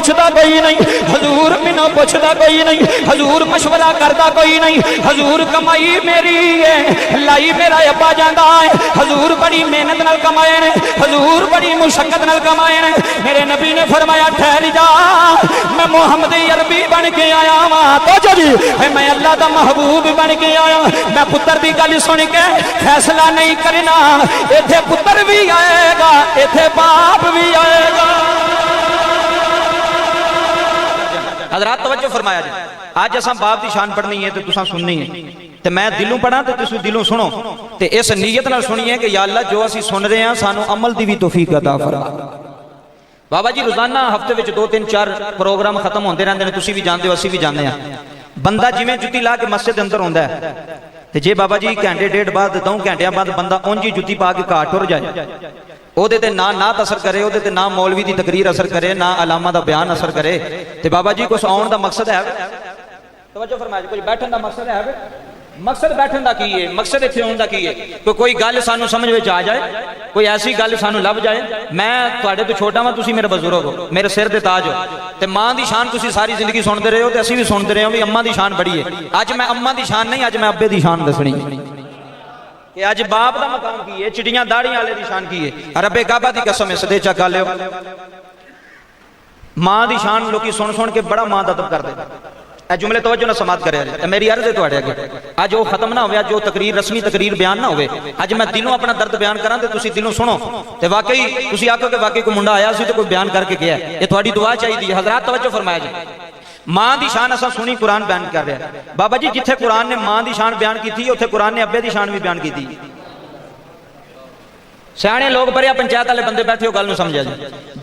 पुछदा कोई नहीं, हजूर मैनू पुछदा कोई नहीं, हजूर मशवरा करदा कोई नहीं। हजूर कमाई मेरी है, लाई मेरा अब्बा जांदा है। हजूर बड़ी मेहनत नाल कमाए ने, हजूर बड़ी मुशक्कत नाल कमाए ने। मेरे नबी ने फरमाया ठहर जा, मैं मुहम्मद अरबी बन के आया वा। तो जी मैं अल्लाह दा महबूब बन के आया। मैं पुत्र की गल सुन के फैसला नहीं करना, इथे पुत्र भी आएगा, इथे बाप भी आएगा। हज़रात तवज्जो फरमाया जी, आज असां बाप की शान पढ़नी है तो तुसां सुननी है, तो मैं दिलों पढ़ा तो तुसीं दिलों सुनो, तो इस नीयत नाल सुनिए कि या अल्लाह जो असीं सुन रहे हैं सानू अमल की भी तौफीक अता फरमा। बाबा जी रोजाना हफ्ते में 2-3-4 प्रोग्राम खत्म होते रहते हैं, तुसीं भी जानते हो असीं भी जानते हैं। बंदा जिवें जुत्ती ला के मस्जिद के अंदर आउंदा है, तो जे बाबा जी घंटे डेढ़ बाद 2 घंटिया बाद बंदा उंज ही जुत्ती पा के घाट टुर जाए, ਉਹਦੇ ਤੇ ਨਾ ਨਾਤ असर करे, ਉਹਦੇ ਤੇ ना मौलवी की तकरीर असर करे, ना अलामा का बयान असर करे, तो बाबा जी कुछ आउण का मकसद है? तवज्जो फरमाया, कुछ बैठन का मकसद है? मकसद बैठन का की है, मकसद इत्थे आउण दा की है? कोई गल सानू समझ में आ जाए, कोई ऐसी गल सानू लभ जाए। मैं तुहाडे तो छोटा वां, तुसीं मेरे बजुर्ग हो, मेरे सिर दे ताज हो, ते मां दी शान तुसीं सारी जिंदगी सुनते रहे हो, ते असीं भी सुनते रहे हो भी अम्मा दी शान बड़ी है। अज मैं अम्मा दी शान नहीं, अज मैं अब्बे दी शान दसनी कि अज बाप का मकाम की है, चिड़ियां दाड़ियां वाले दी शान की है। रब्बे काबा दी कसम इस दे चक लियो, मां दी शान लोग सुन सुन के बड़ा मां दा अदब करते। जुमले तवज्जो ना समात करे, मेरी अर्ज है तुहाडे अगे, अज वो खत्म ना होवे, जो तकरीर रस्मी तकरीर बयान ना होवे, अज मैं दिलों अपना दर्द बयान करा तो तुसीं दिलों सुनो, तो वाकई तुसीं आखो कि वाकई कोई मुंडा आया सी तो कोई बयान करके गया। ये तुहाडी दुआ चाहिए। हज़रात तवज्जो फरमाया जी, मां की शान असा सुनी, कुरान बयान कर रहा है। बाबा जी जिथे कुरान ने मां की शान बयान की थी, उत्थे कुरान ने अब्बे की शान भी बयान की थी। सियाने लोग बड़े पंचायत वाले बंदे बैठे हो, गल समझा जी।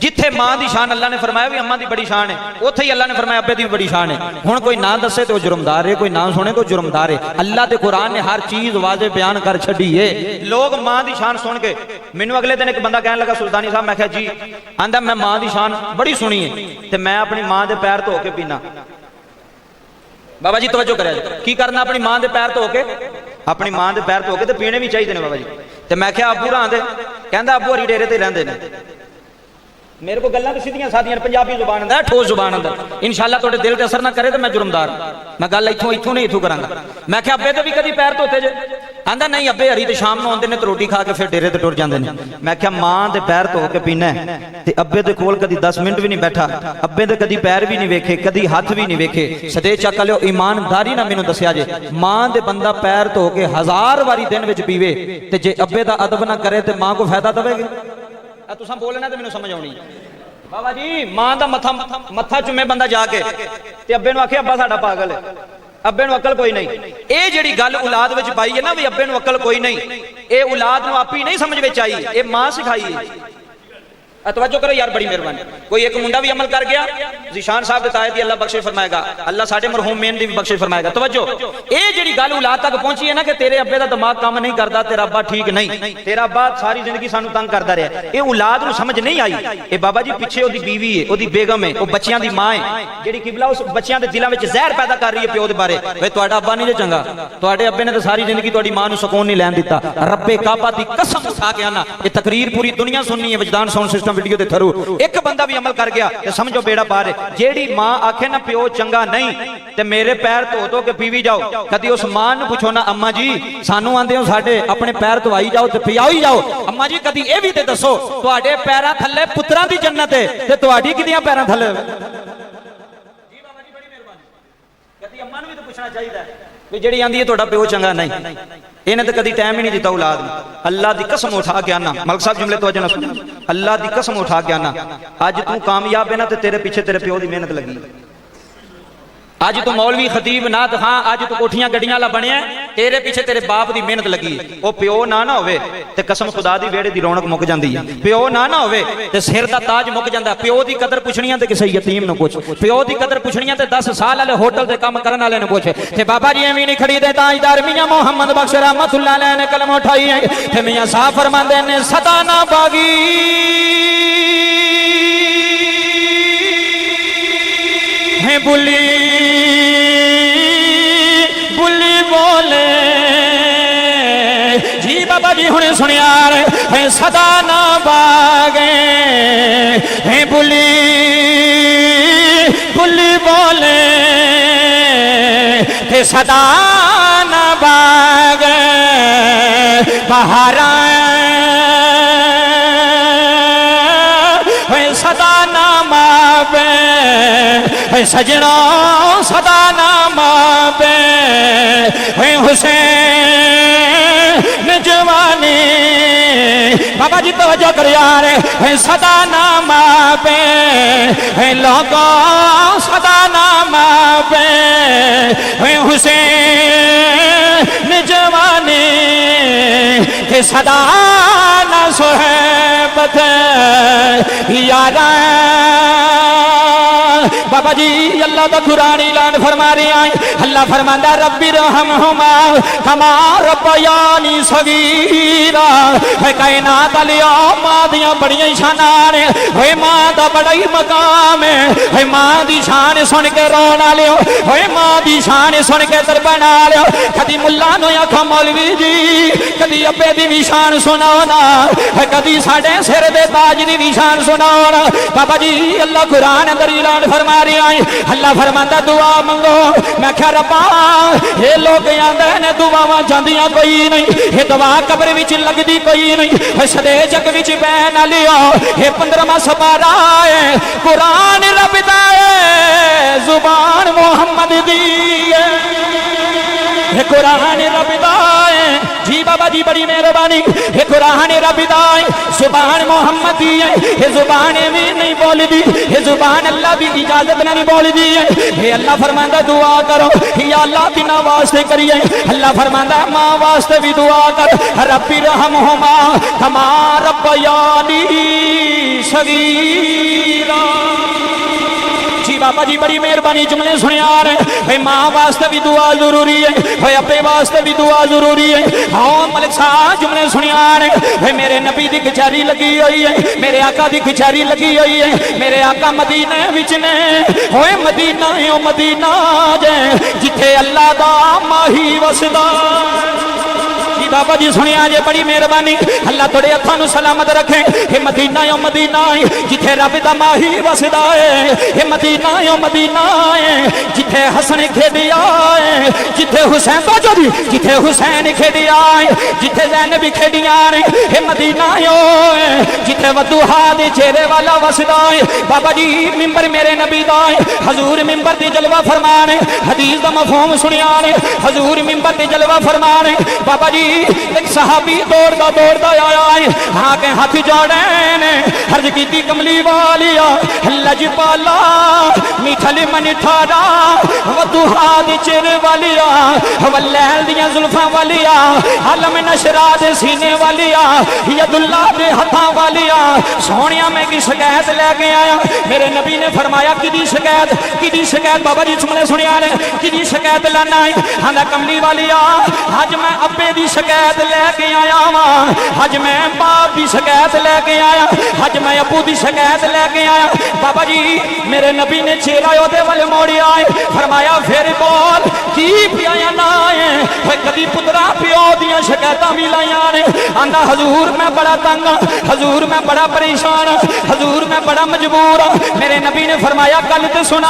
जिथे मां की शान अल्लाह ने फरमाया भी अम्मा की बड़ी शान है, उत्थे ही अल्लाह ने फरमाया अब्बे की भी बड़ी शान है। हुण कोई ना दसे तो जुर्मदार है, कोई ना सुने तो जुर्मदार है। अल्लाह के कुरान ने हर चीज वाजे बयान कर छड़ी है। लोग मां की शान सुन के, मैनू अगले दिन एक बंदा कहने लगा सुल्तानी साहब, मैं कहा जी, आंदा मैं मां की शान बड़ी सुनी है, तो मैं अपनी मां के पैर धो के पीना। बाबा जी तवज्जो करे, की करना? अपनी मां के पैर धो के, अपनी मां के पैर धो के तो पीने भी चाहिए ने बाबा जी। तो मैं क्या अबू रां दे, कहंदा अबू हरी डेरे ते रहंदे ने। मेरे को गल्लां तो सीधियां सादियां पंजाबी जुबान अंदर, ठोस जुबान अंदर, इंशाअल्लाह थोड़े दिल ते असर ना करे तो मैं जुर्मदार, मैं गल इत्थों नहीं इत्थों करांगा। मैं क्या अब्बे ते भी कदी पैर धोते जे? आंदा नहीं, अब्बे हरी तो शाम को आउंदे ने तो रोटी खा के फिर डेरे ते टुर जांदे ने। मैं क्या मां दे पैर धो के पीना है, ते अब्बे दे कोल कदी 10 मिनट भी नहीं बैठा, अब्बे दे कदी पैर भी नहीं वेखे, कदी हाथ भी नहीं वेखे। सदे चक लियो, ईमानदारी ना मैनू दसिया जे, मां दे बंदा पैर धो के 1000 वारी दिन विच पीवे, ते जे अब्बे दा अदब ना करे तो मां को फायदा देवेगी? तुसां बोलना तो मैनू समझ आउणी। बाबा जी मां दा मत्था चुमे बंदा जाके, ते अब्बे नूं आखे अब्बा साडा पागल है, अब्बे नूं अकल कोई नहीं। ये जिहड़ी गल औलाद विच पाई है ना भी अब्बे नूं अकल कोई नहीं, ये औलाद नूं आप ही नहीं समझ विच आई, ये मां सिखाई है। तवज्जो करो यार, बड़ी मेहरबानी। कोई एक मुंडा भी अमल कर गया, ज़ीशान साहब दे ताए दी अल्लाह बख्शे फरमाएगा, अल्लाह साडे मरहूम मेन दी भी बख्शे फरमाएगा। तवज्जो, ये जिहड़ी गल औलाद तक पहुंची है ना कि तेरे अब्बे दा दिमाग काम नहीं करदा, तेरा अब्बा ठीक नहीं, तेरा अब्बा सारी जिंदगी सानू तंग करदा रहा, ये औलाद नूं समझ नहीं आई। ये बाबा जी पिछे ओदी बीवी है, ओदी बेगम है, वो बच्चियां दी मां है, जिहड़ी किबला उस बच्चियां दे दिलां विच जहर पैदा कर रही है प्यो दे बारे। वे तुहाडा अब्बा नहीं जे चंगा, तुहाडे अब्बे ने तो सारी जिंदगी तुहाडी मां नूं सुकून नहीं लैण दित्ता। रब्बे काबा दी कसम उठा के आना, ये तकरीर पूरी दुनिया सुननी है, वजदान साउंड सिस्टम वीडियो दे थरू। एक बंदा भी अमल कर गया तो समझो बेड़ा पार है। जेड़ी मां आखे ना प्यो चंगा नहीं ते मेरे पैर धो धो के पीवी जाओ, कदी उस मां नूं पुछो ना अम्मा जी सानू आंदे हो साडे अपने पैर धोई जाओ ते पियाओ ही जाओ। अम्मा जी कदी ये भी ते दसो तुहाडे पैरां थल्ले पुत्रां दी जन्नत है ते तुहाडी किदियां पैरां थल्ले? जी बाबा जी बड़ी मेहरबानी, कदी अम्मा नूं भी तो पूछना चाहिए भी जेड़ी आंदी है तुहाडा प्यो चंगा नहीं, इन्हें तो कभी टाइम ही नहीं दिता औलाद ने। अल्लाह की कसम उठा के आना, मलक साहब जुमले तो ना सुन, अल्लाह की कसम उठा के आना, अज तू कामयाब है ना तो तेरे पीछे तेरे प्यो की मेहनत लगी। अज तू मौलवी खतीब ना तो हाँ अज तू कोठियां गड्डियां वाला बनिया, तेरे पीछे तेरे बाप की मेहनत लगी। वो प्यो ना ना होवे ते कसम खुदा दी वेड़े दी रौनक मुक जाती है। प्यो ना ना होवे ते सिर दा ताज मुक जाता। प्यो की कदर पुछनी ते किसी यतीम नूं पुछ, प्यो की कदर पुछनी ते 10 साल वाले होटल के काम करने वाले नूं पुछ। ते बाबा जी एवं नहीं खड़ी दे ताजदार मियां मोहम्मद बख्श रहमतुल्लाह अलैह ने कलम उठाई है ते मियां साहब फरमांदे ने सदा ना बागी है बुली बुली बोले। जी बाबा जी हुणे सुनिया है सदा ना बागे है बुली फुल्ली बोले ते सदा न बाग बहारा सदा नाम पे सजनों सदा नाम पे हुसैन जवानी बाबा जी तवज्जो कर यार सदा नाम पे लोगों सदा नाम पे हुसैन जवानी सदा न सोहबत यारा बाबा जी अल्लाह का कुरान ऐलान फरमा रहे हैं अल्लाह फरमांदा रब्बी रहमहुमा कमा रब्बयानी सगीरा है कायनात लिया मां दियां बड़ियां शानां ने होए मां दा बड़ा ही मकाम है मां दी शान सुन के रोना लियो होए मां दी शान सुन के दरबना लियो कदी मुल्ला नु आखो मौलवी जी कदी अब्बे दी भी शान सुनाओ ना कदी साडे सिर दे ताज दी भी शान सुनाओ ना बाबा जी अल्लाह कुरान अंदर ऐलान फरमा रहे हैं अल्लाह फरमांदा दुआ मंगो मैं क्या रब्बा ये लोग आंदे ने दुआवां जांदियां कोई नहीं ये दुआ कब्र विच लगदी कोई नहीं सदे जग विच बह ना लियो ये 15वां सपारा है कुरान रब दा है जुबान मोहम्मद दी है कुरान रब दा है जी बाबा जी बड़ी मेहरबानी ये कुरान रब दा है जुबान मोहम्मद दी है ये जुबान भी नहीं बोलदी ये जुबान अल्लाह की इजाजत नहीं बोलदी है ये अल्लाह फरमांदा दुआ करो या अल्लाह बिना वास्ते करिए अल्लाह फरमांदा मां वास्ते भी दुआ कर रब्बी रहमहुमा कमा रब्बयानी सगीरा जी बाबा जी बड़ी मेहरबानी जुमले सुने आ रहे भाई मां वास्ते भी दुआ जरूरी है भाई अब्बे वास्ते भी दुआ जरूरी है हाँ मलिक साहब जुमले सुने आ रहे भाई मेरे नबी की कचहरी लगी हुई है मेरे आका की कचहरी लगी हुई है मेरे आका मदीने विच ने होए मदीना ओ मदीना जे जिथे अल्लाह दा माही वसदा बाबा जी सुनिया जे बड़ी मेहरबानी अल्लाह थोड़े हथां नूं सलामत रखे हे मदीना ओ मदीना जिथे रब दा माही वसदा है हे मदीना ओ मदीना जिथे हसन खेडिया है जिथे हुसैन बाजो जी जिथे हुसैन खेडिया है जिथे ज़ैनब भी खेडियां ने हे मदीना ओ जिथे वदुहा दे चेहरे वाला वसदा है बाबा जी मिंबर मेरे नबी दा है हजूर मिंबर दी जलवा फरमान हदीस दा मफहूम सुनिया ने हजूर मिंबर दी जलवा फरमान बाबा जी एक सहाबी दौड़दा दौड़दा आया है हाँ के हाथ जोड़े ने हर्ज की कमली वालिया लजपाला मीठल मन ठारा वदुहा दे चेहरे वालिया वलैल दियां जुल्फां वालिया आलम नशरा दे सीने वालिया यदुल्ला दे हथां वालिया सोहणिया मैं की शिकायत लेके आया मेरे नबी ने फरमाया किदी शिकायत बाबा जी सुमले सुनिया ने किदी शिकायत लाना है आंदा कमली वालिया अज मैं अब्बे दी शिकायत लेके आया वां अज मैं बाप की शिकायत लेके आया अज मैं अबू की शिकायत लेके आया बाबा जी मेरे नबी ने चेहरा ओदे वाले मोड़िया फरमाया फिर बोल की पिया ना है कदी पुत्रा प्यो दियां शिकायतां भी लाइया ने आंदा हजूर मैं बड़ा तंग हजूर मैं बड़ा परेशान हजूर मैं बड़ा मजबूर मेरे नबी ने फरमाया गल ते सुना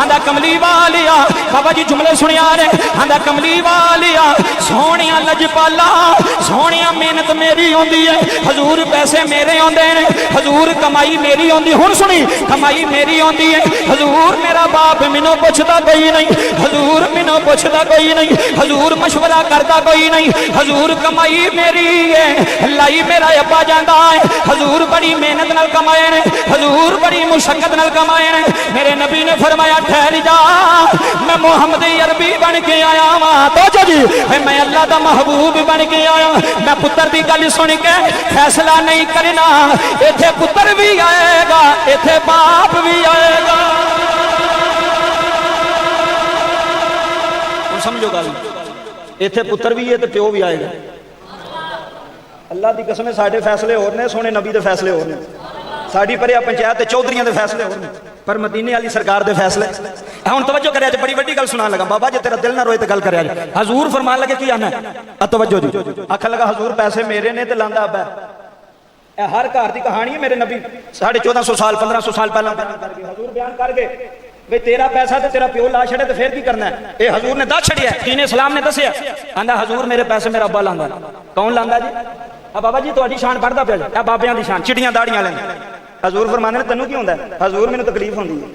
आंदा कमली वालिया बाबा जी जुमले सुनिया ने आंदा कमली वालिया सोहणिया लजपाला सोहणिया मेहनत मेरी होंदी है हजूर पैसे मेरे आंदे ने हजूर कमाई मेरी होंदी हुण सुनी कमाई मेरी होंदी है हजूर मेरा बाप मैनू पुछदा कोई नहीं हजूर मैनू पुछदा कोई नहीं हजूर मशवरा करदा कोई नहीं हजूर कमाई मेरी है लाई मेरा अब्बा जांदा है हजूर बड़ी मेहनत नाल कमाए ने हजूर बड़ी मुशक्कत नाल कमाए ने मेरे नबी ने फरमाया ठहर जा मैं मुहम्मद अरबी बन के आया वां तो जी मैं अल्लाह दा महबूब बन के आया मैं पुत्र की गल सुन के फैसला नहीं करना इथे पुत्र भी आएगा इथे बाप भी आएगा समझो गल इथे पुत्र भी है तो प्यो भी आएगा अल्लाह की कसम साडे फैसले होर ने सोने नबी के फैसले होर ने साड़ी परिया पंचायत चौधरियों के फैसले होर ने पर मदीने वाली सरकार के फैसले हुण तवज्जो करिया बड़ी वड्डी गल सुना लगा बाबा जे तेरा दिल ना रोए तो गल करिया हजूर फरमान लगे की आना तवज्जो जी आखन लगा हजूर पैसे मेरे ने तो लांदा अब्बा हर घर की कहानी है। मेरे नबी 1450 साल 1500 साल पहला हजूर बयान कर गए भाई तेरा पैसा तो तेरा प्यो ला छड़े तो फिर की करना है। ये हजूर ने दस छड़िया, दीन इस्लाम ने दसिया। आंदा हजूर मेरे पैसे मेरा अब्बा लांदा। कौन लांदा जी? बाबा जी तुहाडी शान पढ़दा पिया जी, बाबियां दी शान, चिड़ियां दाड़ियां लेंदे। हजूर फरमांदे ने तैनूं की हुंदा है? हजूर मैनूं तकलीफ हुंदी है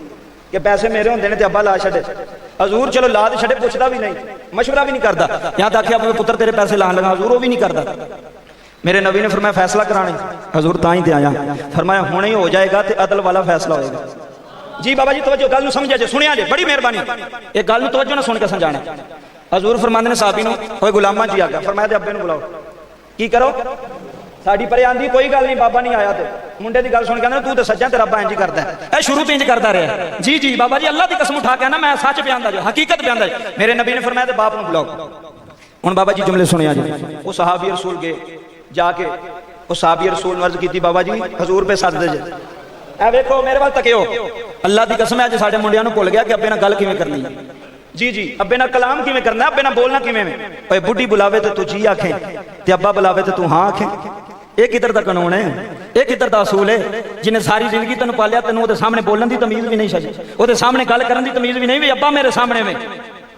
कि पैसे मेरे होंदे ने ते अब्बा ला छड़े। हजूर चलो ला दे छड़े, पुछदा भी नहीं, मशवरा भी नहीं करदा। यहाँ तक आखिया पुत्र तेरे पैसे लान लगा, हजूर वो भी नहीं करदा। मेरे नबी ने फरमाया फैसला कराने, हजूर तां ही ते आया। फरमाया हुणे ही हो जाएगा तो अदल वाला फैसला होएगा। जी बाबा जी तवज्जो, गल नूं समझिया जे, सुनिया जे, बड़ी मेहरबानी। एक गल नूं तवज्जो नाल सुन के समझाना। हजूर फरमांदे ने साहबी नूं, ओए गुलामां जी आगा। फरमाया ते अब्बे नूं बुलाओ। की करो? साडी परे आंदी कोई गल नहीं, बाबा नहीं आया। तो मुंडे की गल सुन के तू तो सज्जा, तेरा अब्बा इंज ही करदा है। शुरू तो इंज करदा रहा। जी जी बाबा जी अल्लाह की कसम उठा के ना मैं सच बयानदा जो, हकीकत बयानदा। मेरे नबी ने फरमाया ते बाप नूं बुलाओ। हुण बाबा जी जुमले सुनिया जी। वो सहाबी रसूल गए जाके, वो सहाबी रसूल अर्ज की बाबा जी हजूर पे सद दे जे। ए वेखो मेरे वाल तकियो, अल्लाह की कसम है अज साडे मुंडियां नूं भुल गया कि अब्बे नाल गल किवें करनी है। जी जी अब्बे नाल कलाम किवें करना, अब्बे नाल बोलना किवें। ओए बुढ़ी बुलावे तो तू जी आखे ते अब्बा बुलावे तो तू हां आखे। ये किधर का कानून है? ये किधर का असूल है? जिन्हें सारी जिंदगी तेन पालिया, तेन वो सामने बोलने की तमीज भी नहीं छड़ी, वो सामने गल करने की तमीज भी नहीं। भी अब्बा मेरे सामने में,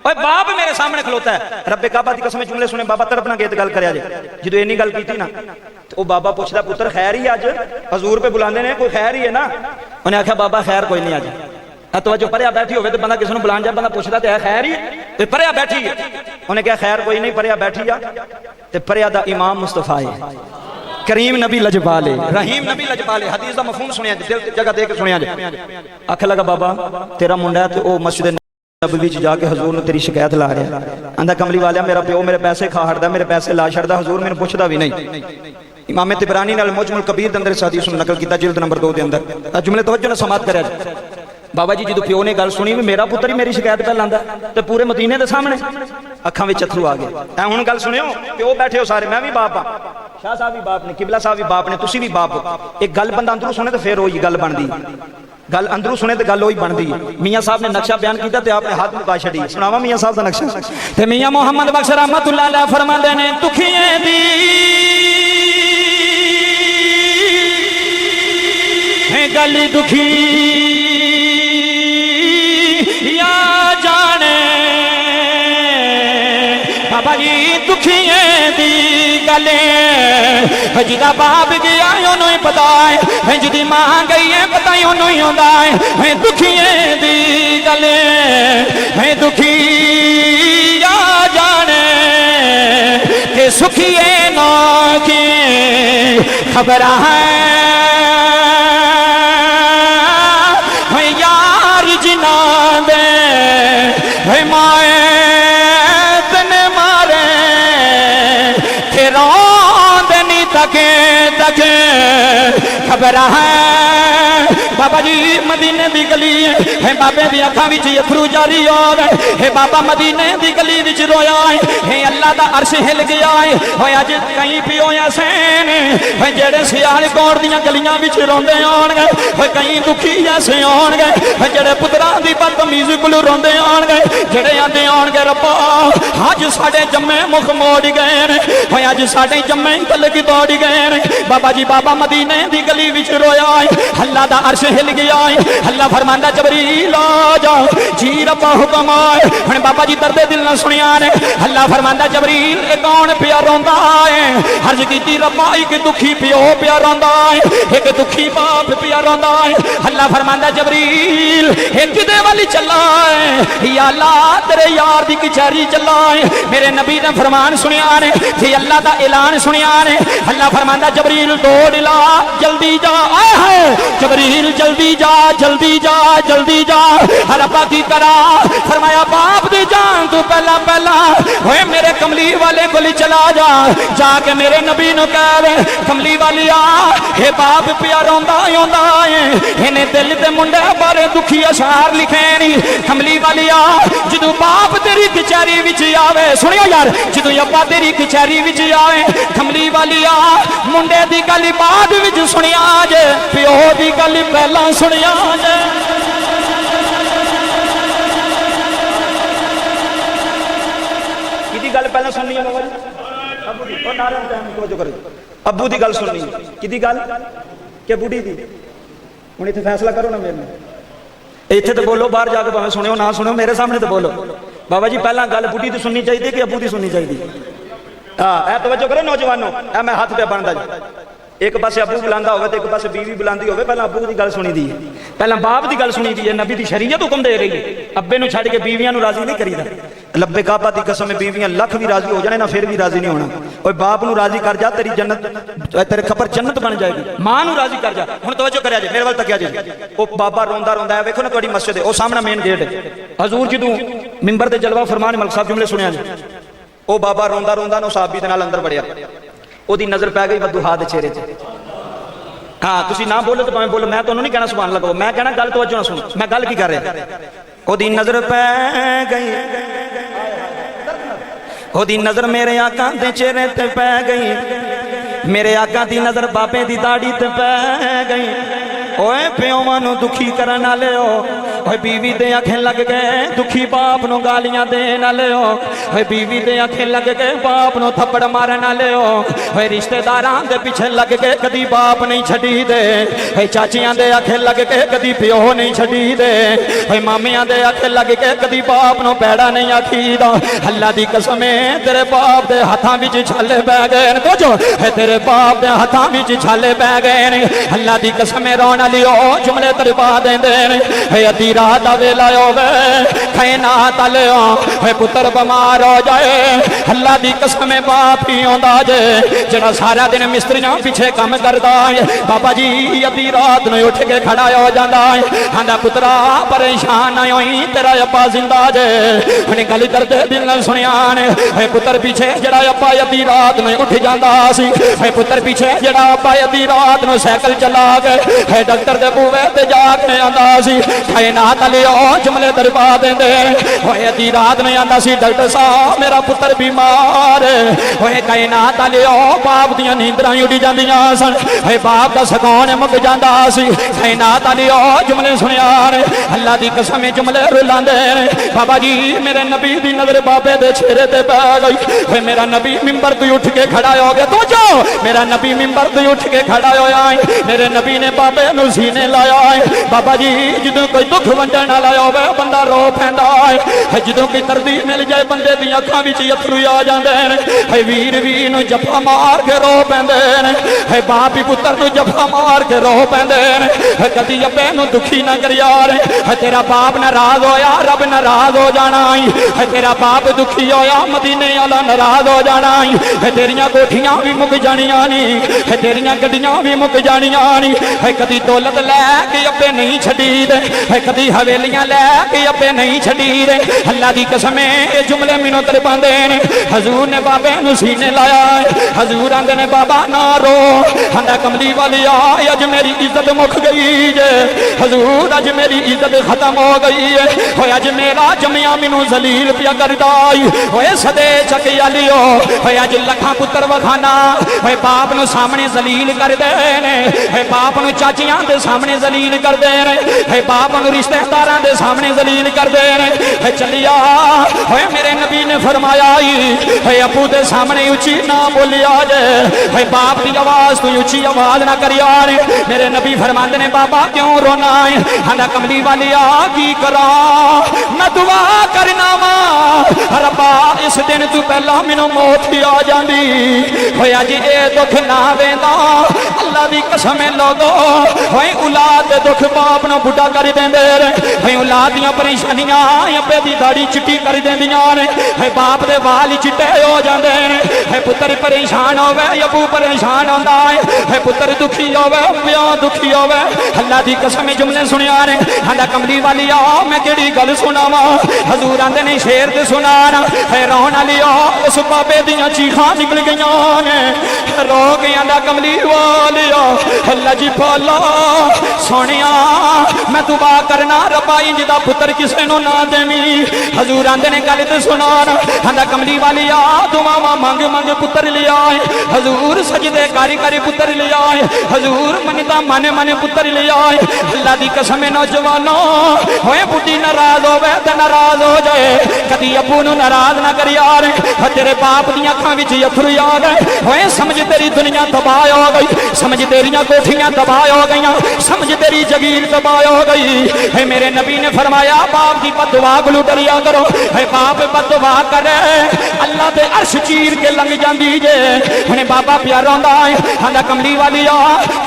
ओए बाप मेरे सामने खलोता है। रब्बे काबा की कसम जुमले सुने। बाबा तरफ ना गेत गल कर जो इन्नी गल की ना, तो वह बाबा पूछता पुत्र खैर ही अज? हजूर पे बुलाते हैं कोई खैर ही है ना? उन्हें आख्या बाबा खैर कोई नहीं अज। तवज्जो परया बैठी हो तो बंदा किसी को बुलान जाए, बंदा पूछता तो है खैर ही तो परया बैठी है। उन्हें कहा खैर कोई नहीं, परया बैठी आ ते परया दा इमाम मुस्तफा है, करीम नबी लजपाले, रहीम नबी लजपाले। हदीस का मफहूम सुनिया दिल जगह देख सुनिया जाए। आख लगा बाबा तेरा मुंडा है तो वह मस्जिद नबवी जाके हजूर ने तेरी शिकायत ला रहा। आंदा कमली वालिया मेरा प्यो मेरे पैसे खा हटदा, मेरे पैसे ला छड़दा, हजूर मैंने पुछदा भी नहीं। इमाम तिबरानी नाल मुजमुल कबीर के अंदर इस हदीस नकल किया जिल्द नंबर 2 के अंदर। जुमले तवज्जो नाल समात करिया। बाबा जी जो प्यो ने गल सुनी भी मेरा पुत्र ही मेरी शिकायत पे लांदा ते पूरे मदीने के सामने अखां विच अथरू आ गए। हुण गल सुनियो, प्यो बैठे हो सारे, मैं भी बाप हाँ, शाह साहब भी बाप ने, किबला साहब भी बाप ने, तुसी भी बाप हो। एक गल बंदा अंदरों सुने तो फिर वही गल बनती, गल अंदरों सुने तो गल वही बनती। मियाँ साहब ने नक्शा बयान किया तो आपने हाथ मुका छड़ी। सुनावा मियाँ साहब का नक्शा। ते मियाँ मोहम्मद बख्श रहमतुल्लाह अलैह फरमांदे ने दुखिए दी गली दुखी या जाने। बाबा जी दुखिए दी गले जिदा बाप गया उन्होंने ही पता है, जिदी मां गई है पता ही उन्होंने ही होता है। दुखिए दी गले है दुखी या जाने के सुखिए ना की खबर है यार जिना दे माए तने मारे तेरा देनी तके तके खबर है। बाबा जी मदीने दी गली है, बाबे दी अखां विच अथरू जारी हो गए। हे बाबा मदीने दी गली विच रोया है, अल्लाह दा अर्श हिल गया है। होए अज कई पियो ऐसे ने जेड़े सियालकोट दियां गलियां विच रोंदे होणगे, होए कई दुखी ऐसे होणगे जेड़े पुत्तरां दी बदतमीजी कोल रोंदे होणगे, जेड़े आंदे होणगे रब्बा अज साडे जम्मे मुख मोड़ गए ने, होए अज साडे जम्मे गल की तोड़ गए ने। बाबा जी बाबा मदीने दी गली विच रोया है, अल्लाह दा अर्श हिल गया है। अल्लाह फरमांदा जबरील आ जाओ जी रब्बा हुक्म आए। हुण बाबा जी दर्दे दिल न सुनिया ने। अल्लाह फरमांदा जबरील ए कौन पिया रोंदा है? अर्ज कीती रब्बा एक दुखी पियो पिया रोंदा है, एक दुखी बाप पिया रोंदा है। अल्लाह फरमांदा जबरील एक किदे वाली चला है? या अल्लाह तेरे यार दी कचहरी चला है। मेरे नबी ने फरमान सुनिया ने, ते अल्लाह दा ऐलान सुनिया ने। अल्लाह फरमांदा जबरील दौड़ ला जल्दी जा। आए हाय जबरील जल्दी जा जल्दी जा जल्दी जा। रब्बा की करा? फरमाया बाप दी जान तू पहला पहला होए मेरे कमली वाले कोली चला जा, जाके मेरे नबी नु कह दे कमली वाली आ हे बाप पिया रोंदा होंदा है, इन्हें दिल ते मुंडे बारे दुखी अशार लिखे नी। कमली वाली आ जदों बाप तेरी कचहरी विच आवे, सुनियो यार जदों अब्बा तेरी कचहरी विच आवे, कमली वाली आ मुंडे दी गल बाद विच सुनिया जे, प्यो दी गल पहला सुनिया जे। किदी गल पहला सुननी है बाबा जी? और नारे टाइम को जो करे अबू की गल सुननी, कि गल कि बुढ़ी की। हुण इत्थे फैसला करो ना मेरे नाल, इत्थे तो बोलो, बाहर जाके भावें सुनियो ना सुनियो, मेरे सामने तो बोलो। बाबा जी पहला गल बुढ़ी की सुननी चाहिए कि अबू की सुननी चाहिए? हाँ, ए तवज्जो करो नौजवानों, ए मैं हाथ पे बनता जी, एक पासे अबू बुलांदा होवे ते एक पासे बीवी बुलांदी होवे, पहला अबू की गल सुनी दी है, पहला बाप की गल सुनी दी है। नबी दी शरीयत हुक्म दे रही है, अब्बे नूं छड्ड के बीवियां नूं राजी नहीं करीदा। लब्बे काबा दी कसम है, बीवियां लख भी राजी हो जाने ना फिर भी राजी नहीं होना। ओए बाप नूं राजी कर जा, तेरी जन्नत, तेरे खबर जन्नत बन जाएगी। मां नूं राजी कर जा। हुण तवज्जो करिया जे, मेरे वाल तकिया जे। ओ बाबा रोंदा रोंदा है, वेखो ना तुहाडी मस्जिद है, ओ सामने मेन गेट है। हजूर जदों मिंबर ते जलवा फरमान मलक साहब जुमले सुनिया जी, ओ बाबा रोंदा रोंदा नो साहबी दे नाल अंदर वड़िया, ओदी नजर पै गई वदूहा दे चेहरे ते। हाँ, तुसी ना बोलो तो भावें बोलो, मैं तुहानूं नहीं कहना सुभान अल्लाह, मैं कहना गल तवज्जो नाल सुन, मैं गल की कर रहा। ओदी नजर पै गई, ओदी नजर मेरे आका दे चेहरे ते पै गई, मेरे आका दी नजर बाबे दी दाढ़ी ते पै गई। ओए प्योवां नूं दुखी करन वाले हो, ओए बीवी दे आखे लग गए दुखी बाप नूं गालियां देण वाले हो, ओए बीवी दे आखे लग गए बाप नूं थप्पड़ मारन वाले हो, ओए रिश्तेदारां दे पीछे लग के कदी बाप नहीं छड्डी दे, ओए चाचियां दे आखे लग के कदी प्यो नहीं छड्डी दे, ओए मामियां दे आखे लग के कदी बाप नूं पैड़ा नहीं आखीदा। अल्लाह दी कसम है, तेरे बाप दे हत्थां विच छाले पै गए ने, तोजो तेरे बाप दे हत्थां विच छाले पै गए ने। अल्लाह दी कसम रोण लियो जुमले तरपा देंदे ने, अद्धी रात दा वेला होवे खाए ना तलियो, पुत्र बीमार हो जाए, अल्लाह दी कसम बाप ही आंदा जे जेड़ा सारा दिन मिस्त्रियां पीछे काम करदा है। बाबा जी अद्धी रात नूं उठ के खड़ा हो जांदा है, आंदा पुत्रा परेशान ना होई, तेरा अब्बा जिंदा जे। हुणे गल करदे दिल नाल सुनिया ने, पुत्र पीछे जेड़ा अब्बा अद्धी रात नूं उठ जांदा सी, पुत्र पीछे जेड़ा अब्बा अद्धी रात नूं साइकिल चला के डॉक्टर दे बूहे ते जाके आंदा सी, खाए ना तलियो जुमले दरपा देंदे, होए अद्धी रात नूं आंदा सी डॉक्टर साहब मेरा पुत्र बीमार है, होए खाए ना तलियो बाप दियां नींदरां उड़ी जांदियां सन, होए बाप दा सुकून मुक जांदा सी, खाए ना तलियो जुमले सुनिया ने। अल्लाह दी कसम जुमले रुलांदे ने। बाबा जी मेरे नबी दी नजर बाबे दे चेहरे ते पै गई, होए मेरा नबी मिंबर ते उठ के खड़ा हो गया, तो जो मेरा नबी मिंबर ते उठ के खड़ा होया है, मेरे नबी ने बाबे नूं सीने लाया है। बाबा जी जदों कोई दुख वंडण वाला होवे बंदा रो पैंदा है, जदों कोई दर्दी मिल जाए बंदे दी अखां विच अथरू आ जांदे ने, है वीर वीर नूं जफा मार के रो पैंदे ने, है बाप ही पुत्र नूं जफा मार के रो पैंदे ने, है कदी अब्बे नूं दुखी ना करिया रे, है तेरा बाप नाराज होया रब नाराज हो जाना है, तेरा बाप दुखी होया मदीने वाला नाराज हो जाना है, तेरियां कोठियां भी मुक जानियां नी, है तेरियां गड्डियां भी मुक जानियां नी, है कदी दौलत लैके अब्बे नहीं छड्डी दे, है कदी हवेलियां लैके अब्बे नहीं छड्डी दे। अल्लाह दी कसम ये जुमले मैनूं तरपांदे ने। हजूर ने बाबे नूं सीने लाया है, हजूर आंदे ने बाबा ना रो, आंदा कमली वाली आ अज मेरी इज्जत मुक गई जे, हजूर अज मेरी इज्जत खत्म हो गई है, होए अज मेरा जमिया मैनूं जलील पिया करदा होए सदे चकिया लियो, होए अज लखां पुत्र वखाना, होए बाप नूं सामने जलील करदे ने, होए बाप नूं चाचियां दे सामने जलील करदे ने, होए बाप नूं रिश्तेदारां दे सामने जलील करदे ने, होए चलिया होए मेरे नबी ने फरमाया होए अबू दे सामने उच्ची ना बोलिया जे, होए बाप दी आवाज तू उच्ची आवाज ना करिया रे। मेरे नबी फरमांदे ने बाबा क्यों रोना है, आंदा कमली वाली आ की करा मैं दुआ करना वा रब्बा इस दिन तू पहला मैनू मौत ही आ जांदी, होए अज ए दुख ना वेंदा अल्लाह दी कसम लोगो, होए औलाद दे दुख बाप नूं बुढ़ा कर देंदे रे, होए औलाद दियां परेशानियां अब्बे दी दाढ़ी चिट्टी कर देंदियां ने, होए बाप दे वाल चिट्टे हो जांदे ने, होए पुत्र परेशान होवे अबू परेशान होंदा है, होए पुत्र दुखी होवे पिया दुखी होवे। अल्लाह दी कसम जुमले सुनिया ने। आंदा कमली वाली आ मैं केड़ी गल सुनावा, हजूर आंदे ने शेर ते सुनाना, है रोन वाली आ उस बाबे दियां चीखां निकल गईयां ने, रो के आंदा कमली वाली आ अल्लाह जी पाला सोनिया मैं दुआ करना ना रब्बा इंज दा पुत्र किसे नु ना देवी। हजूर आंदे ने गल ते सुना आंदा कमली वाली आ दुआवां मंग मंग पुत्र ले आए। हजूर सजदे कारी कारी पुत्र ले आए। हजूर मनता माने माने पुत्र ले आए। अल्लाह दी कसम है नौजवानों होए बुढ़ी नाराज होवे ते नाराज हो जाए कदी अबू नु नाराज ना कर यार। तेरे बाप दी अखां विच अथरू आ गए होए समझ तेरी दुनिया तबाह हो गई। समझ तेरियां कोठियां तबाह हो गईयां। समझ तेरी जगीर तबाह हो गई है। मेरे नबी ने फरमाया बाप की बददुआ को डरिया करो। है बाप बददुआ करे अल्लाह दे अर्श चीर के लंघ जांदी जे। हुणे बाबा प्यारा होंदा है आंदा कमली वाली आ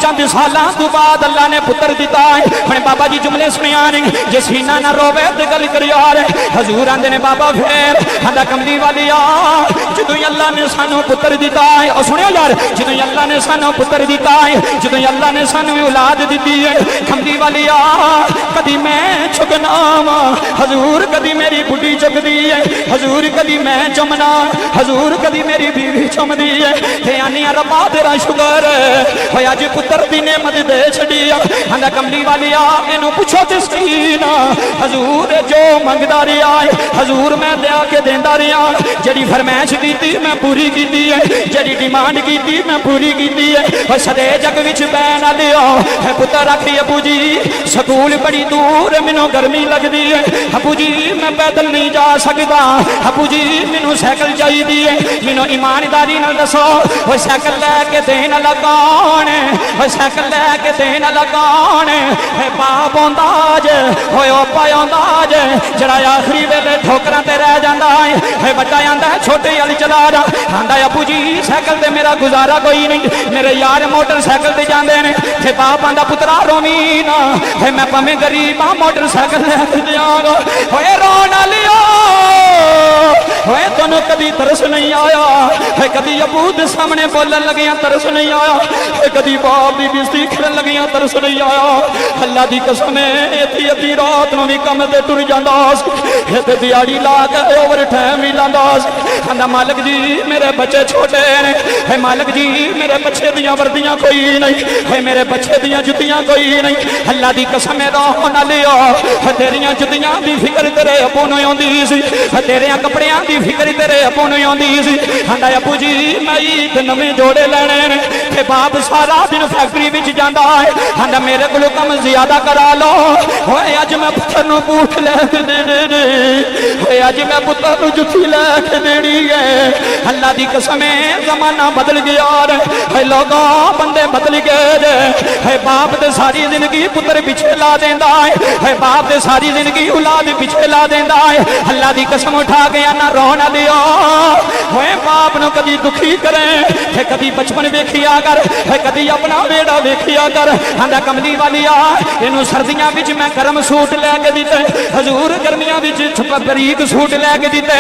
चंद सालां तो बाद अल्लाह ने पुत्र दिता है। हुणे बाबा जी जुमले सुनिया ने जे सीना ना रोवे ते गल करियो यार। हजूर आंदे ने बाबा फिर आंदा कमली वाली आ जदों अल्लाह ने सानू पुत्र दिता है। और सुनियो यार जदों अल्लाह ने सानू पुत्र दिता है जदों अल्लाह ने सानू औलाद दी है कमली वाली आ कदी मैं चुकना वा हजूर कदी मेरी बुढ़ी चुकदी है। हजूर कदी मैं चुमना हजूर कदी मेरी बीवी चुमदी है। ते आनी रब्बा तेरा शुक्र है अज पुत्र दी नेमत दे छड़ी। आंदा कमली वाली आ इनू पुछो ते सही ना हजूर जो मंगदा रहा है हजूर मैं लिया के देंदा रहा। जड़ी फरमाइश कीती मैं पूरी कीती है। जड़ी डिमांड कीती मैं पूरी कीती है। सदे जग विच बैन लिया है पुत्र आखी अबू जी स्कूल बड़ी दूर मैनू गर्मी लगती है। अबू जी मैं पैदल नहीं जा सकता। अबू जी मैनू साइकिल चाहिए है। मैनू ईमानदारी नाल दसो वो साइकिल लैके देन लगाण साइकिल लैके देन लगाण बाप आंदा जे होए पाया आंदा जे जड़ा आखिरी वेले ठोकरां ते रह जांदा है। बड़ा आंदा छोटे वाली चला रहा आंदा अबू जी साइकिल ते मेरा गुजारा कोई नहीं। मेरे यार मोटरसाइकिल ते जांदे ने ते बाप आंदा पुत्रा रोवी ना है मैं भावें गरीब हां मोटरसाइकिल लैके देंगा। होए रोना लियो होए तैनू कदी तरस नहीं आया है। कदी अबू दे सामने बोलन लगियां तरस नहीं आया है। कदी बाप दी बेइज्जती करन लगियां तरस नहीं आया। अल्लाह दी कसम है इत्थी अद्धी रात नूं भी कम ते टुर जांदा सी ते दिहाड़ी ला के ओवर टाइम भी लांदा सी। आंदा मालिक जी मेरे बच्चे छोटे ने है। मालिक जी मेरे बच्चे दियां वर्दियां कोई नहीं है। मेरे बच्चे दियां जुत्तियां कोई नहीं। अल्लाह दी कसम है रोह ना लियो तेरियां जुत्तियां दी फिक्र तेरे अबू नूं आउंदी सी। तेरियां कपड़ियां दी फिक्र तेरे अबू नूं आउंदी सी। आंदा अबू जी मैं ईद नवें जोड़े लैणे ने ते बाप सारा दिन फैक्ट्री विच जांदा है। आंदा मेरे कोलों कम ज्यादा करा लो होए अज मैं पुत्तर नूं बूट लैके देने ने होए अज मैं पुत्तर नूं जुत्ती लैके देनी है। अल्लाह दी कसम है जमाना बदल गया है। लोगों बंदे बदल गए है। बाप ते सारी जिंदगी पुत्र पिछे ला देंदा है। बाप ते सारी जिंदगी औलाद पिछे ला देंदा है। अल्लाह दी कसम उठा के ना रोना दियो होए बाप नूं कदी दुखी करे ते कदी बचपन वेखिया कर है। कदी अपना बेड़ा वेखिया कर। आंदा कमली वाली आ इनू सर्दियां विच मैं गर्म सूट लैके दिते हजूर गर्मियां विच बरीक सूट लैके दिते।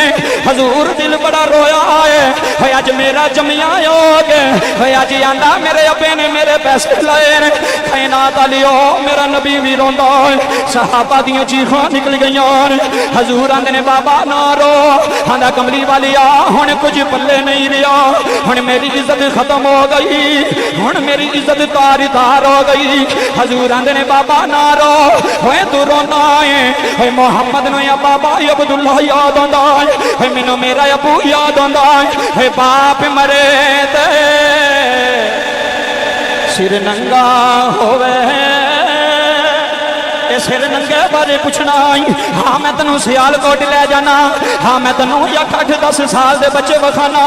हजूर दिल बड़ा रोया है अज मेरा जमिया योग है। अज आंदा मेरे अब्बे ने मेरे पैसे लाए ने कायनात वालियो मेरा नबी भी रोंदा है। सहाबा दियां चीखां निकल गईयां ने। हजूर आंदे ने बाबा ना रो। आंदा कमली वाली आ हुण कुछ पल्ले नहीं रहा। हुण मेरी इज्जत खत्म हो गई। हुण मेरी इज्जत तार तार हो गई। हजूर आंदे ने बाबा ना रो होए तू रोना है। मोहम्मद नु या बाबा अब्दुल्ला याद आंदा है। मैनू मेरा अबू याद आंदा है। बाप मरे ते सिर नंगा होवे सिर नंगे बारे पुछना हाँ मैं तेनों सियालकोट लै जाना। हाँ मैं तेनों 8-10 साल के बच्चे विखाना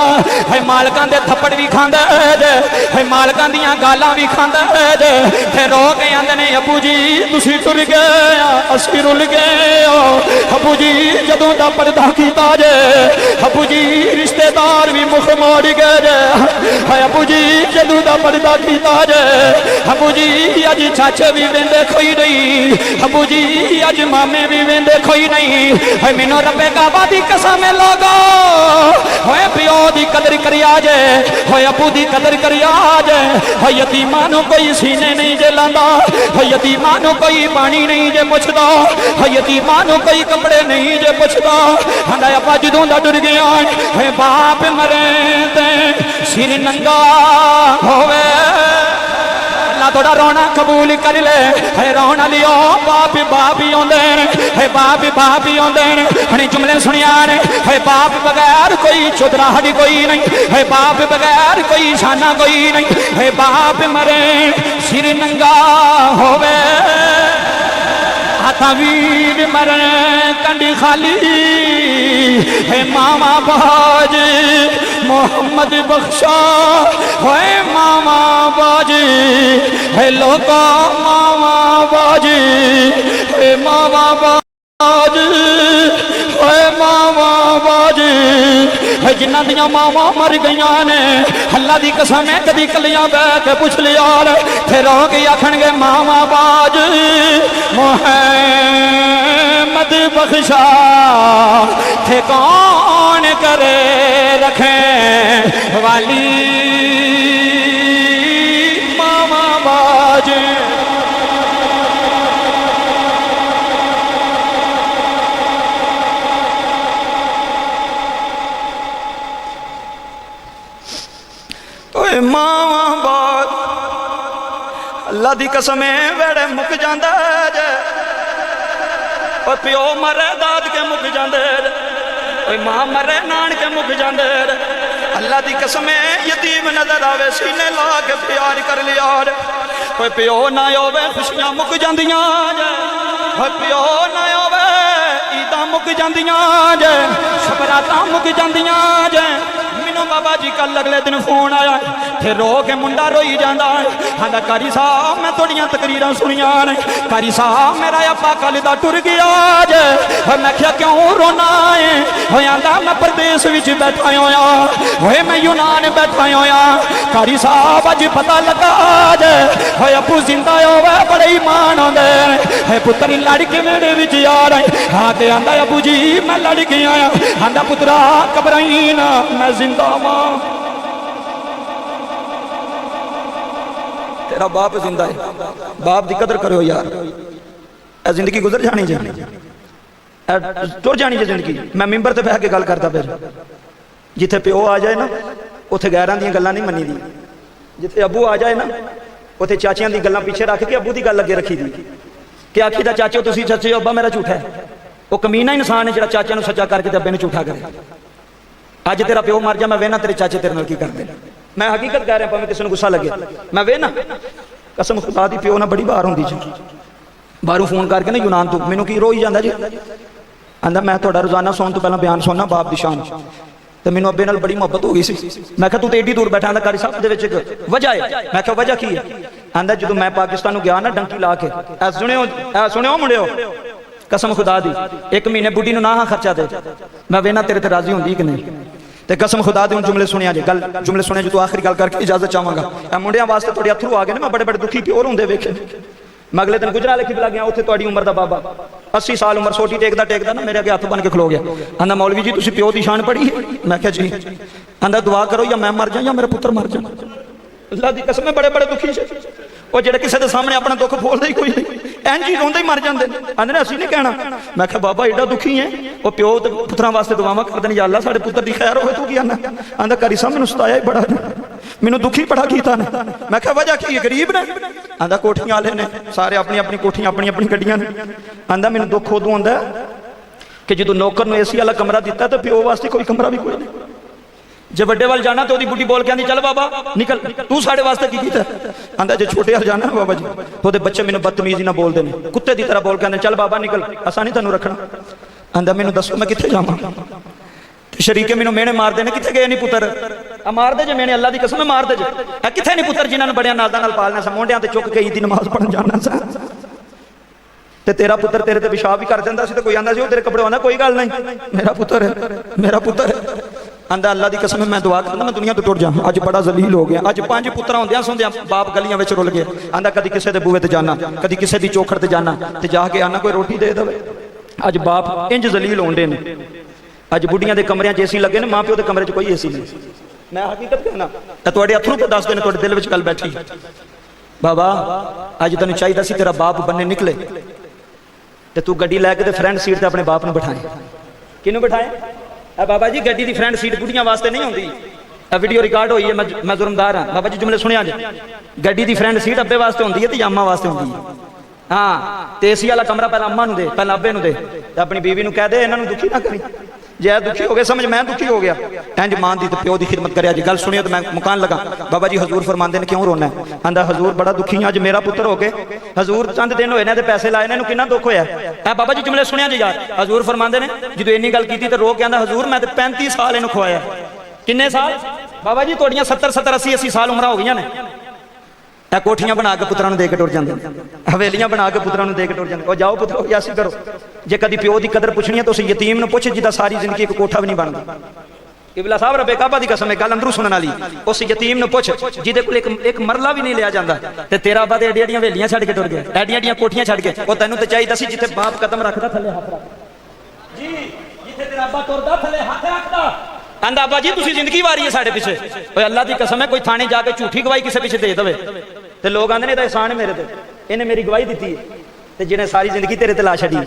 है। मालकां दे थप्पड़ भी खांदा है। मालकां दियां गालां भी खांदा है। फिर रो के आंदे ने अबू जी तुसीं टुर गए असीं रुल गए। अबू जी जदों दा पर्दा कीता जे अबू जी रिश्तेदार भी मुख मोड़ गए जे। अबू जी जदों दा पर्दा कीता जे अबू जी अज चाचे भी वेंदे खोई नहीं। अबू जी अज मामे भी वेंदे कोई नहीं है। मैनू रब्बे काबा दी कसम लोगो होए प्यो दी कदर करिया जे होए अबू दी कदर करिया जे। होए यतीमां नू कोई सीने नहीं जे लांदा। होए यतीमां नू कोई पानी नहीं जे पुछदा। होए यतीमां नू कोई कपड़े नहीं जे पुछदा। आंदा अपा जदों दा डर गया है। बाप मरे ते सिर नंगा होवे थोड़ा रोना कबूल कर ले है रोना लियो बाप बाप ही आंदे है बाप बाप ही आंदे हनी जुमले सुनिया ने है बाप बगैर कोई चुदराहट कोई नहीं है बाप बगैर कोई शाना कोई नहीं है बाप मरे सिर नंगा होवे हाथा वीर मरण कंडी खाली है मामा बाज मोहम्मद बख्शा है मामा बाज है लोका मामा बाज है मामा बाज है मामा बाज है जिन्ना दियां मावा मर गई ने अल्लाह दी कसम है कदी कलियां बह के पुछ लिया फिर रो के आखणगे मामा बाज मोहम्मद बख्शा थे कौन करे रखे वाली मामा बाज मावा बात अल्लाह दी कसम वेड़े मुक जांदा जे प्यो मरे दाद के मुक जांदे मां मरे नान के मुक जांदे अल्लाह दी कसम यतीम नजर आवे सीने ला के प्यार कर लिया कोई प्यो ना होवे खुशियां मुक जांदियां जे प्यो ना होवे ईदा मुक जांदियां जे सबरातां मुक जांदियां जे बाबा जी कल अगले दिन फोन आया फिर रो के मुंडा रोई जाता है आंदा कारी साहब मैं थोड़ियां तकरीरां सुनिया ने कारी साहब मेरा अपा कल दा टुर गया जे मैं क्या क्यों रोना है आंदा मैं प्रदेश विच बैठा होया होए मैं यूनान बैठा होया कारी साहब अज पता लगा जे होए अबू जिंदा होवे बड़े ईमान आंदे है पुत्र लड़ के मेरे विच आ रहे हां ते आंदा अबू जी मैं लड़ के आया आंदा पुत्रा घबराई ना मैं जिंदा तेरा बाप जिंदा है बाप की कदर करो यार जिंदगी गुजर जानी जी तुर जानी जी जिंदगी मैं मिंबर ते बह के गल करता फिर जिथे प्यो आ जाए ना उथे गैरां दी गल्लां नहीं मनी दी जिथे अबू आ जाए ना उथे चाचियां दी गल्लां पीछे रख के अबू दी गल अगे रखी दी कि आखी दा चाचो तुसीं सच्चे हो अब्बा मेरा झूठा है वो कमीना इंसान है जिहड़ा चाचा नूं सच्चा करके ते अब्बे नूं झूठा करे अज तेरा प्यो मर जा मैं वेना तेरे चाचे तेरे नाल की करदे मैं हकीकत कह रहा भावें किसी नूं गुस्सा लगे मैं वेना कसम खुदा दी प्यो ना बड़ी बार होंदी जी बाहरों फोन करके ना यूनान तो मैनूं की रोई जांदा जी आंदा मैं तुहाडा रोजाना सौन तो पहला बयान सुनना बाप दी शान तो मैनूं अब्बे नाल बड़ी मुहब्बत हो गई सी मैं कहा तू तो एडी दूर बैठा आंदा कारी साहब दे विच एक वजह है मैं कहा वजह की है आंदा जदों मैं पाकिस्तान नूं गया ना डंकी ला के सुनियो मुंडियो कसम खुदा दी एक महीने बुढ़ी नूं ना हाँ खर्चा दे मैं वेना तेरे ते राजी होंदी कि नहीं ते कसम खुदा दे जुमले सुनिया जे गल जुमले सुने जो तू आखिरी गल करके इजाजत चाहांगा ए मुंडियां वास्ते थोड़े अथरू आ गए ने मैं बड़े बड़े दुखी प्योर होंदे वेखे मैं अगले दिन गुजरा लिखी पिला गया उत्थे तुहाडी उम्र दा बाबा 80 साल उम्र सोटी टेकदा ना मेरे अगे हथ बन के खलो गया आंदा मौलवी जी तुसीं प्यो दी शान पढ़ी है मैं कहा जी आंदा दुआ करो या मैं मर जा या मेरा पुत्र मर जा अल्लाह दी कसम बड़े बड़े दुखी से वो जेड़े किसी के सामने अपना दुख बोलते ही कोई नहीं इंज ही रोंदे ही मर जाते आंदे ने असीं नहीं कहना मैं कहा बाबा एडा दुखी है वो प्यो ते पुत्रां वास्ते दुआवां करदे ने या अल्लाह साडे पुत्र दी खैर होवे तू की आना आंदा कारी साहब मैनूं सताया ही बड़ा मैनूं दुखी बड़ा कीता ने मैं कहा वजह की गरीब ने आंदा कोठियां वाले ने सारे अपनी अपनी कोठियां अपनी अपनी गड्डियां ने आंदा मैनूं दुख उदों आंदा कि जदों नौकर नूं एसी वाला कमरा दिता तो प्यो वास्ते कोई कमरा भी कोई नहीं जे बड़े वाल जाना तो बुढ़ी बोल के आंदी चल बाबा निकल तू साढ़े वास्ते की कीता आंदा जे छोटे वाल जाना बाबा जी तो बच्चे मैनूं बदतमीजी ना बोलते हैं कुत्ते की तरह बोल के आंदे चल बाबा निकल असां नहीं तैनूं रखना आंदा मैनूं दसो मैं कित्थे जावां शरीके मैनूं मेहने मारदे ने कित्थे गए नहीं पुत्र आ मारदे जे मेहने अल्लाह दी कसम मारदे जे आ कित्थे नहीं पुत्र जिन्हां नूं बड़ियां नाज़ां नाल पालना सा मोंडियां ते चुक के ईद दी नमाज़ पढ़न जाना सा ते तेरा पुत्र तेरे ते पेशाब भी कर दिंदा सी ते कोई आंदा सी ओ तेरे कपड़े आंदा कोई गल नहीं मेरा पुत्र है आंदा अल्लाह दी कसम मैं दुआ करदा मैं दुनिया तो टुर जा अज बड़ा जलील हो गया अज 5 पुत्तर होंदियां सोंदियां बाप गलियां विच रुल गए आंदा कदी किसे दे बूहे ते जाना कदी किसे दी चौखड़ ते जाना ते जाके आना कोई रोटी दे देवे अज बाप इंज जलील होंदे ने अज बुढ़ियां दे कमरियां च एसी लगे ने मां प्यो दे कमरे च कोई एसी नहीं मैं हकीकत कहना ते तुहाडे अथरू तो दस दिन तुहाडे दिल विच गल बैठी बाबा अज तैनूं चाहिदा सी तेरा बाप बन्ने निकले ते तू गड्डी लैके ते फ्रंट सीट ते अपने बाप नूं बिठाए किनूं बिठाए बाबा जी गड्डी दी फ्रंट सीट बुढ़ियां वास्ते नहीं होंदी वीडियो रिकॉर्ड हुई है, मैं जुर्मदार हाँ। बाबा जी जुमले सुनिया जी, गड्डी की फ्रंट सीट अब्बे वास्ते होंगी है तो अम्मा वास्ते होंगी है। हाँ तो एसी वाला कमरा पहले अम्मा नूं दे, पहले अब्बे नूं दे, अपनी बीवी नूं कह दे इन्हां नूं दुखी ना करी। जे दुखी हो गया समझ मैं दुखी हो गया। इंज मां दी ते प्यो दी खिदमत करे। गल सुनियो तो मैं मुकान लगा। बाबा जी हजूर फरमाते हैं क्यों रोना है? आंदा हजूर बड़ा दुखी हाँ, अज मेरा पुत्र हो गए, हजूर चंद दिन होए ने ते पैसे लाए ने, इन्हूं किन्ना दुख होया है। बाबा जी जुमले सुनिया जी यार, हजूर फरमाते हैं जो इन्नी गल की तो रो के आंदा हजूर मैं तो 35 साल इन्हूं खुआया। किन्ने साल? बाबा जी तुहाड़ियां 70 80 साल उम्र हो गई ने। कोठियां बना के पुत्रां नूं दे के टुर जांदे, हवेलियां बना के पुत्रां नूं दे के टुर जांदे। ओ जाओ पुत्रो यासी करो। जे कदी प्यो की कदर पुछनी है तो उस यतीम नूं पुछ जिदा सारी जिंदगी एक कोठा भी नहीं बनदा। किबला साहब रब्बे काबा दी कसम है, गल अंदरों सुनने वाली। उस यतीम नूं पुछ जिदे कोल एक मरला भी नहीं लिया जांदा ते तेरा अब्बा ते एडियां हवेलियां छड्ड के टुर गया, एडियां कोठियां छड्ड के। ओ तैनूं ते चाहीदा सी जिथे बाप कदम रखदा थल्ले हाथ रख जी, जिथे तेरा अब्बा तुरदा थल्ले हाथ रखदा। आंदा अब्बा जी तुसीं जिंदगी वारी है साडे पिछे। ओए अल्लाह दी कसम है कोई थाने जाके झूठी गवाही किसे पिछे दे देवे ते लोग आंदे ने एहसान है मेरे ते, इन्हें मेरी गवाही दी है ते जिन्हें सारी जिंदगी तेरे ते ला छड़ी,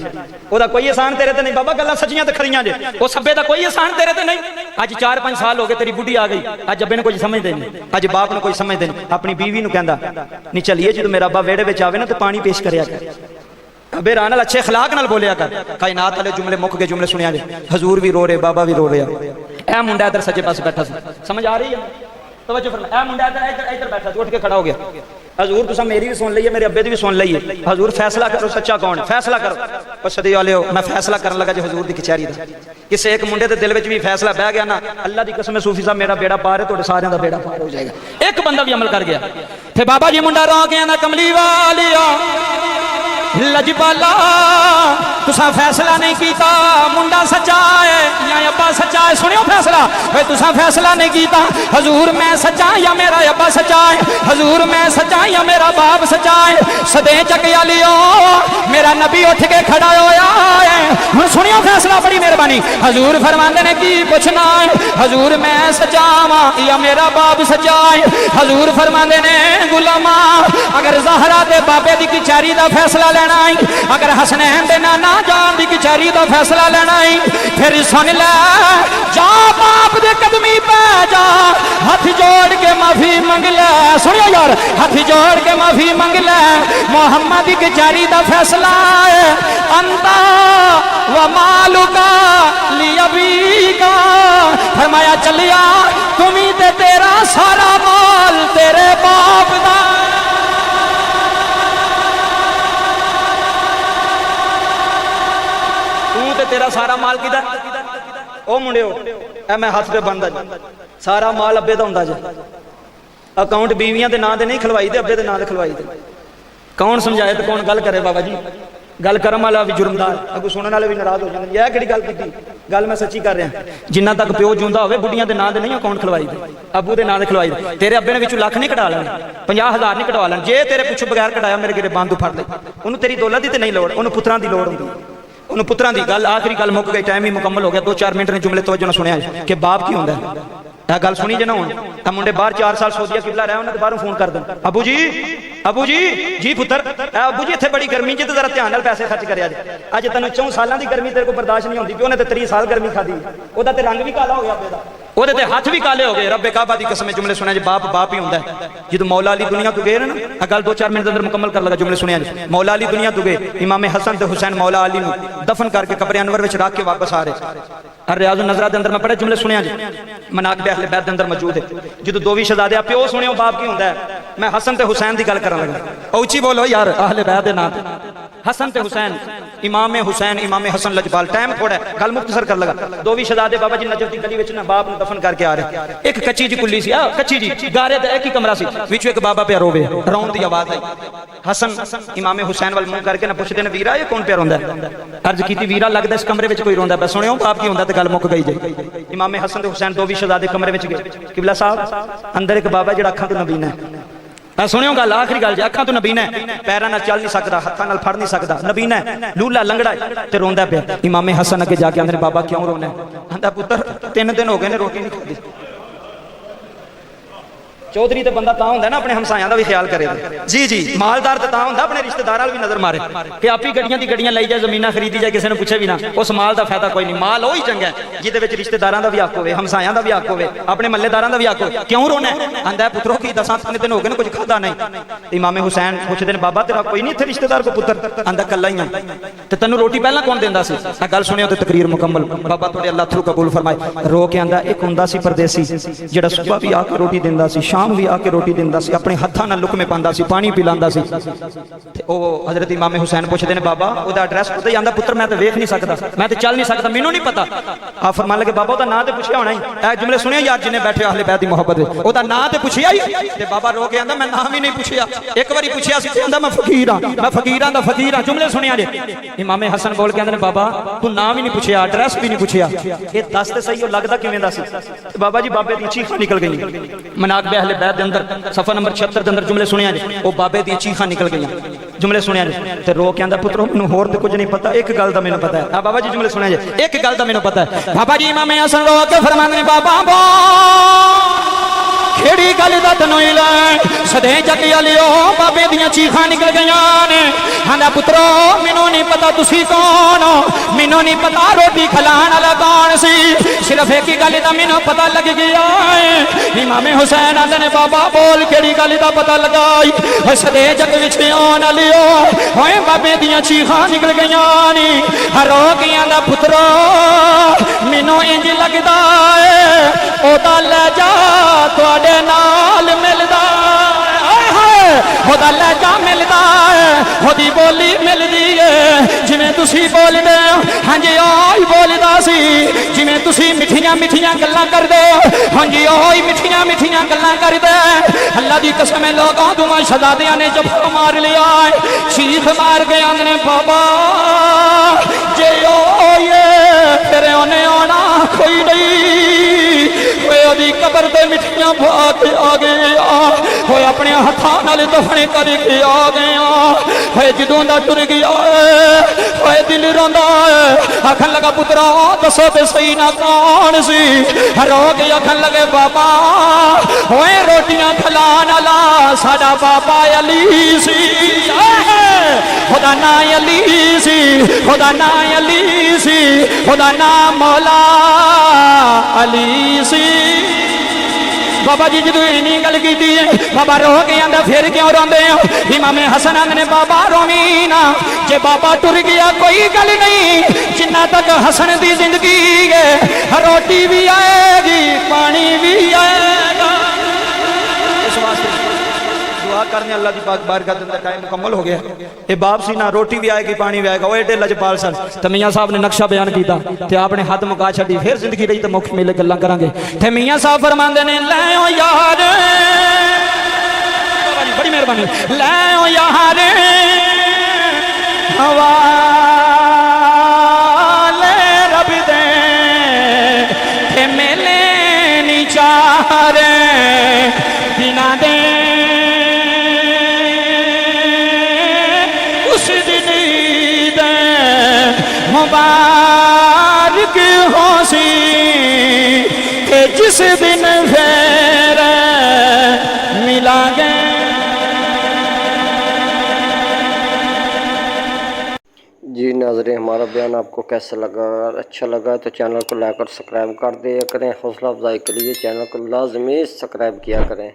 ओदा कोई एहसान तेरे ते नहीं। बाबा गल्लां सच्चियां ते खरियां जे, ओ सब्बे दा कोई एहसान तेरे ते नहीं। अज 4-5 साल हो गए तेरी बुढ़ी आ गई, अज अब्बे ने कोई समझदे नहीं, अज बाप ने कोई समझदे नहीं। अपनी बीवी नूं कहंदा नहीं चलिए जो मेरा अब्बा वेड़े विच आवे ना तो पानी पेश करया कर, अबे रान नाल अच्छे अखलाक नाल बोलिया कर। कायनात वाले जुमले मुक गए, जुमले सुनिया जे। हजूर भी रो रहे, बाबा भी रो रहा। ए मुंडा इधर सज्जे पास बैठा सी, समझ आ रही है? तवज्जो फरमा। ए मुंडा इधर बैठा सी, उठ के खड़ा हो गया। हजूर तुसा मेरी भी सुन ली है, मेरे अब्बे दी भी सुन ली है। हजूर फैसला करो सच्चा कौन है, फैसला करो। और सदी वाले हो, मैं फैसला करने लगा जो हजूर की कचहरी का। किसी एक मुंडे के दिल में भी फैसला बह गया ना, अल्लाह की कसम सूफी साहब मेरा बेड़ा पार है, तो सारे का बेड़ा पार हो जाएगा। एक बंदा भी अमल कर गया। फिर बाबा जी मुंडा रो गया ना, कमली वालिया लजपाला तुसा फैसला नहीं कीता, मुंडा सच्चा है या अब्बा सच्चा है? सुनियो फैसला, भाई तुसा फैसला नहीं कीता। हजूर मैं सच्चा या मेरा अब्बा सच्चा है? हजूर मैं सच्चा या मेरा बाप सच्चा है? सदे चकिया लियो मेरा नबी उठ के खड़ा होया है। हुण सुनियो फैसला, बड़ी मेहरबानी। हजूर फरमांदे ने की पुछना है? हजूर मैं सच्चा वा या मेरा बाप सच्चा है? हजूर फरमांदे ने गुलामा अगर ज़हरा दे बाबे दी कचहरी दा फैसला लेना है, अगर हसनैन दे नाना जान दी कचहरी दा फैसला लेना है, फिर सुन ले जा बाप दे कदमी पे जा, हाथ जोड़ के माफी मंग ले। सुनियो यार, हाथ जोड़ के माफी मंग ले। मोहम्मद की कचहरी दा फैसला है, अंता व मालुका लियबीका। फरमाया चलिया तुम्ही ते तेरा सारा माल तेरे बाप दा। तेरा सारा माल किदा? ओ मुंडियो ए मैं हाथ पे बंदा जी, सारा माल अब्बे दा हुंदा जी। अकाउंट बीवियां दे नां दे नहीं खलवाई दे, अब्बे दे नां दे खलवाई दे। कौन समझाए तो कौन गल करे? बाबा जी गल करम वाला भी जुर्मदार, अगू सुनने वाले भी नाराज हो जाते। यह किहड़ी गल कीती? गल मैं सच्ची कर रहा। जिन्ना तक प्यो जिंदा होवे बुढ़ियां दे नां दे नहीं अकाउंट खलवाई दे, अबू दे नां दे खलवाई दे। तेरे अब्बे ने विचों लाख नहीं कटा लेने, 50,000 नहीं कटवा लेने। जे तेरे पिछों बगैर कटाया मेरे गिरे बांध फड़ ले, उन्होंने तेरी दौलत दी ते नहीं लोड़, उन्होंने पुत्रां दी लोड़ हुंदी। उन्होंने पुत्रां दी गल आखिरी गल मुक गई, टाइम ही मुकम्मल हो गया। 2-4 मिनट ने जुमले तवज्जो नाल सुनिया कि बाप की हुंदा है। यह गल सुनी जे ना हुण तां मुंडे बाहर 4 साल सऊदीया किबला रहा, उन्होंने बाहरों फोन कर दें, अबू जी जी पुत्र अबू जी इत्थे बड़ी गर्मी जी, तो जरा ध्यान नाल पैसे खर्च करिया जे। अज तैनूं 4 सालां दी गर्मी तेरे को बर्दाश्त नहीं होंदी, प्यो ने ते 30 साल गर्मी खाधी, ओहदा ते रंग भी काला हो गया, ओहदे ते हथ भी काले हो गए। रब्बे काबा दी कसम जुमले सुनिया जे, बाप बाप ही हुंदा है। जदों मौला अली दुनिया तो गए ना, गल 2-4 मिनट अंदर मुकम्मल कर लगा। जुमले सुनिया जे, मौला अली दुनिया तो गए, इमाम हसन ते हुसैन मौला अली नूं दफन करके कब्र अनवर विच रख के वापस आ रहे। और रियाज़ उन नज़रा दे अंदर मैं पढ़े जुमले सुनिया जे, मनाक़िब अहले बैत दे अंदर मौजूद है। जो दो भी शहजादे प्यो सुनियो बाप की हुंदा है। मैं हसन ते हुसैन की गल करन लगा। उची बोलो यार अहले बैत दे नाम हसन ते हुसैन, इमाम हुसैन इमाम हसन लजपाल। टाइम थोड़ा गल मुख्तसर कर लगा। दो भी शहजादे बाबा जी नजफ की गली विच ना बाप ने दफन करके आ रहे। एक कच्ची जी कुल्ली सी, कच्ची जी गारे दा एक ही कमरा सी, विचों एक बाबा पे रोवे, रोन दी आवाज आई। हसन इमाम हुसैन वाल मुंह करके ना पुछदे ने, वीरा ये कौन पे रोंदा है? अर्ज कीती, वीरा लगदा इस कमरे विच कोई रोंदा पे। सुनियो बाप की हुंदा ते गल मुक गई जे। इमाम हसन ते हुसैन दो भी शहजादे कमरे विच गए। किबला साहब अंदर एक बाबा जिहड़ा अखां तो नबीना है। सुनियो गल आखिरी गल जे, अखां तो नबीना है, पैरां नाल चल नहीं सकदा, हत्थां नाल फड़ नहीं सकदा, नबीना है, लूला लंगड़ा है ते रोंदा पिया। इमाम हसन अगे जाके आंदे, बाबा क्यों रोना है? आंदा पुत्र 3 दिन हो गए ने रोटी नहीं खाधी, चौधरी तो बंदा तां हुंदा ना अपने हमसायां दा भी ख्याल करे। जी जी, मालदार तो तां हुंदा अपने रिश्तेदारां भी नजर मारे कि आप ही गड्डियां दी गड्डियां लई जाए, जमीनां खरीदी जाए, किसी ने पूछे भी ना, उस माल का फायदा कोई नहीं। माल वही चंगा है जिहदे विच रिश्तेदारां दा भी हक होवे, हमसायां दा भी हक होवे, अपने महल्लेदारां दा भी हक होवे। क्यों रोना है? आंदा है पुत्रो की दसां दिन हो गए ना कुछ खादा नहीं। इमाम हुसैन पुछदे ने बाबा तेरा कोई नहीं इत्थे रिश्तेदार को पुत्र? आंदा कल्ला ही हां। ते तैनूं रोटी पहला कौन देंदा सी? आ गल सुनियो ते तकरीर मुकम्मल। बाबा तुहाडे अल्लाह थरू कबूल फरमाए। रो के आंदा एक हुंदा सी परदेसी जेड़ा सुबह भी आके रोटी दिंदा सी, शाम भी आके रोटी दिंदा सी, अपने हत्थां नाल लुकमे पांदा सी, पानी पिलांदा सी। ते ओ हजरत इमाम हुसैन पुछदे ने बाबा ओदा एड्रैस पता ही? आंदा पुत्र मैं तो वेख नहीं सकदा, मैं तो चल नहीं सकदा, मैनूं नहीं पता। आप फरमान लगे बाबा ओदा नाम ते पुछया होना ही। ए जुमले सुनियो यार जिन्हें बैठे अहले बैत दी मोहब्बत विच, ओदा नाम ते पुछया ही? ते बाबा रो के आंदा मैं नाम ही नहीं पुछया, एक बारी पुछया सी ते आंदा मैं फकीर हां, मैं फकीरां दा फकीर हां। जुमले सुनिया जे। इमाम हसन बोल के आंदे ने बाबा तू नाम ही नहीं पुछया, एड्रैस भी नहीं पुछया, ये दस ते सही ओ लगदा किवें दा सी? ते बाबा जी बाबे दी चीखां निकल गई। मनाकब अहले बैत दे अंदर सफा नंबर 76 दे अंदर जुमले सुनिया जे, ओ बाबे दी चीखां निकल गई। जुमले सुनिया जे ते रो के आंदा पुत्रो मैनूं होर ते कुछ नहीं पता, एक गल दा मैनूं पता है। आ बाबा जी जुमले सुनिया जे, एक गल दा मैनूं पता है। बाबा जी इमाम हसन रो के फरमांदे ने बाबा बो केड़ी गल दा तैनूं इल्म? सदे जगी वालियो बाबे दियां चीखां निकल गईयां ने। आंदा पुत्रो मैनूं नहीं पता तुसी कौन हो, मैनूं नहीं पता रोटी खिलाण वाला कौन सी, सिर्फ एक ही गल दा मैनूं पता लग गया है। इमाम हुसैन आंदे ने बाबा बोल केड़ी गल दा पता लगाई? सदे जग विच आउण वालियो होए बाबे दियां चीखां निकल गईयां ने। रो के आंदा पुत्रो मैनूं इंज लगदा है ओदा लहजा तुहाडे नाल मिलदा है, ओदा लहजा मिलदा है, ओदी बोली मिलदी है। जिवें तुसी बोलदे हो हां जी ओही बोलदा सी, जिवें तुसी मिठियां मिठियां गल्लां करदे हो हां जी ओही मिठियां मिठियां गल्लां करदे। अल्लाह दी कसम है लोगों दुआ शहजादियां ने जब मार लिया चीख मार के आंदे बाबा जे ओए तेरे ओने आना कोई नहीं, ओदी कबर ते मिठियां पा के आ गए, होए अपने हत्थां नाल दफने करके आ गए। होए जदों दा टुर गया होए दिल रोंदा आखन लगा पुत्रा दसो ते सही ना कौन सी? रो के आखन लगे बाबा होए रोटियां खिलाण वाला साडा बाबा अली सी, ओदा नाम अली सी, ओदा नाम अली सी, ओदा नाम मौला अली सी। बाबा जी जो इन्नी गल की बाबा रो के आंदा फिर क्यों रोंदे हो? इमाम हसन आंदे ने बाबा रोवी ना, जे बाबा टुर गया कोई गल नहीं, जिन्ना तक हसन दी जिंदगी है रोटी भी आएगी पानी भी आएगा। इस वास्ते दुआ करने अल्लाह की पाक बारगाह के अंदर टाइम मुकम्मल हो गया। ये बाप सी ना रोटी भी आएगी पानी भी आएगा, वो एडे लजपाल सन। तो मियाँ साहब ने नक्शा बयान किया ते आपने हद मुका छड़ी, फिर जिंदगी रही तो मुख मेले गल्लां करांगे। ते मियाँ साहब फरमांदे ने लै ओ यार बड़ी मेहरबानी, लै ओ यार हवाले रब दे ते मेले नी चारे बिना दे मुबारक हो सी के जिस दिन फिर मिलांगे। जी नाज़रीन हमारा बयान आपको कैसा लगा? अच्छा लगा तो चैनल को लाइक और सब्सक्राइब कर दिया करें। हौसला अफजाई के लिए चैनल को लाजमी सब्सक्राइब किया करें।